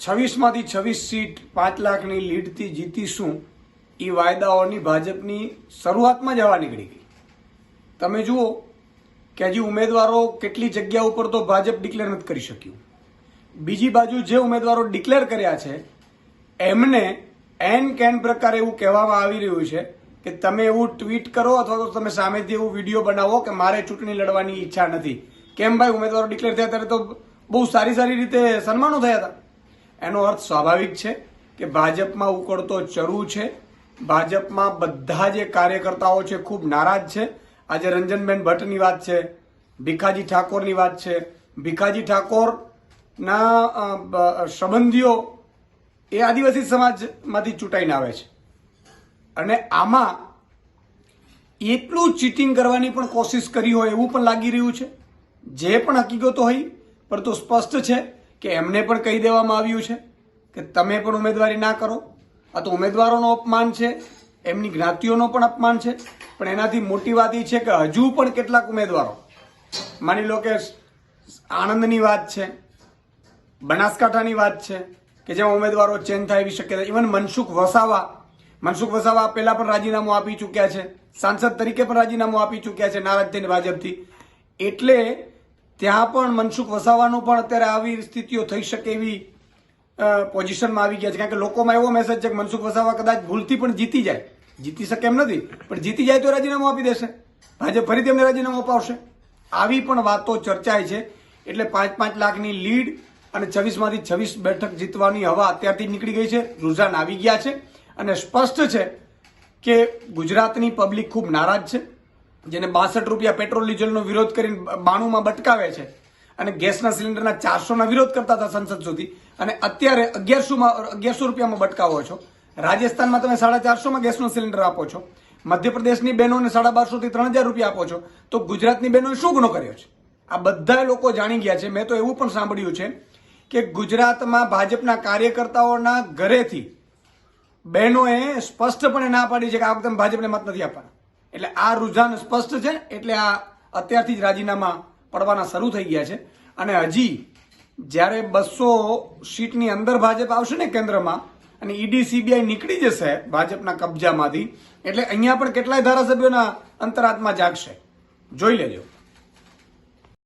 26માંથી 26 seat 5 લાખની લીડથી જીતીશું એ વાયદાઓની ભાજપની શરૂઆતમાં જ હવા નીકળી ગઈ. તમે જુઓ કે હજી ઉમેદવારો કેટલી જગ્યા ઉપર તો ભાજપ ડિક્લેર નથી કરી શક્યું. બીજી બાજુ જે ઉમેદવારો ડિક્લેર કર્યા છે એમને એન કેન પ્રકારે એવું કહેવામાં આવી રહ્યું છે કે તમે એવું ટ્વીટ કરો અથવા તો તમે સામેથી એવું વિડીયો બનાવો કે મારે ચૂંટણી લડવાની ઈચ્છા નથી. કેમ ભાઈ, ઉમેદવારો ડિક્લેર થયા ત્યારે તો બહુ સારી રીતે સન્માનો થયા હતા. એનો અર્થ સ્વાભાવિક છે કે ભાજપમાં ઉકળતો ચરુ છે. ભાજપમાં બધા જે કાર્યકર્તાઓ છે ખૂબ નારાજ છે. આજે રંજનબેન ભટ્ટની વાત છે, ભીખાજી ઠાકોરની વાત છે. ભીખાજી ઠાકોરના સંબંધીઓ એ આદિવાસી સમાજમાંથી ચૂંટાઈને આવે છે અને આમાં એટલું ચીટિંગ કરવાની પણ કોશિશ કરી હોય એવું પણ લાગી રહ્યું છે. જે પણ હકીકતો હોય પરંતુ સ્પષ્ટ છે કે એમને પણ કહી દેવામાં આવ્યું છે કે તમે પણ ઉમેદવારી ના કરો. આ તો ઉમેદવારોનો અપમાન છે, એમની જ્ઞાતિઓનો પણ અપમાન છે. પણ એનાથી મોટી વાત એ છે કે હજુ પણ કેટલાક ઉમેદવારો, માની લો કે આણંદની વાત છે, બનાસકાંઠાની વાત છે કે જેમાં ઉમેદવારો ચેન્જ થાય એવી શક્યતા. ઇવન મનસુખ વસાવા પહેલા પણ રાજીનામું આપી ચૂક્યા છે, સાંસદ તરીકે પણ રાજીનામું આપી ચૂક્યા છે નારાજ થઈને ભાજપથી. એટલે ત્યાં પણ મનસુખ વસાવાનું પણ અત્યારે આવી સ્થિતિઓ થઈ શકે એવી પોઝિશનમાં આવી ગયા છે. કારણ કે લોકોમાં એવો મેસેજ છે કે મનસુખ વસાવા કદાચ ભૂલથી પણ જીતી જાય, જીતી શકે એમ નથી પણ જીતી જાય તો રાજીનામું આપી દેશે, ભાજપ ફરીથી એમને રાજીનામું અપાવશે. આવી પણ વાતો ચર્ચાય છે. એટલે 5-5 લાખની લીડ અને 26માંથી 26 બેઠક જીતવાની હવા અત્યારથી નીકળી ગઈ છે. રુઝાન આવી ગયા છે અને સ્પષ્ટ છે કે ગુજરાતની પબ્લિક ખૂબ નારાજ છે. જેને 62 રૂપિયા પેટ્રોલ ડીઝલનો વિરોધ કરીને 92માં બટકાવે છે અને ગેસના સિલિન્ડરના 400ના વિરોધ કરતા હતા સંસદ સુધી અને અત્યારે 1100 રૂપિયામાં બટકાવો છો. રાજસ્થાનમાં તમે 450માં ગેસનો સિલિન્ડર આપો છો. મધ્યપ્રદેશની બહેનોને 1250થી 3000 રૂપિયા આપો છો. તો ગુજરાતની બહેનોએ શું ગુનો કર્યો છે? આ બધા લોકો જાણી ગયા છે. મેં તો એવું પણ સાંભળ્યું છે કે ગુજરાતમાં ભાજપના કાર્યકર્તાઓના ઘરેથી બહેનોએ સ્પષ્ટપણે ના પાડી છે કે આ વખતે ભાજપને મત નથી આપવાના. એટલે આ રુઝાન સ્પષ્ટ છે. એટલે આ અત્યારથી જ રાજીનામા પડવાના શરૂ થઈ ગયા છે. અને હજી જ્યારે 200 સીટની અંદર ભાજપ આવશે ને કેન્દ્રમાં અને ઈડી સીબીઆઈ નીકળી જશે ભાજપના કબજામાંથી, એટલે અહીંયા પણ કેટલાય ધારાસભ્યોના અંતરાત્મા જાગશે. જોઈ લેજો.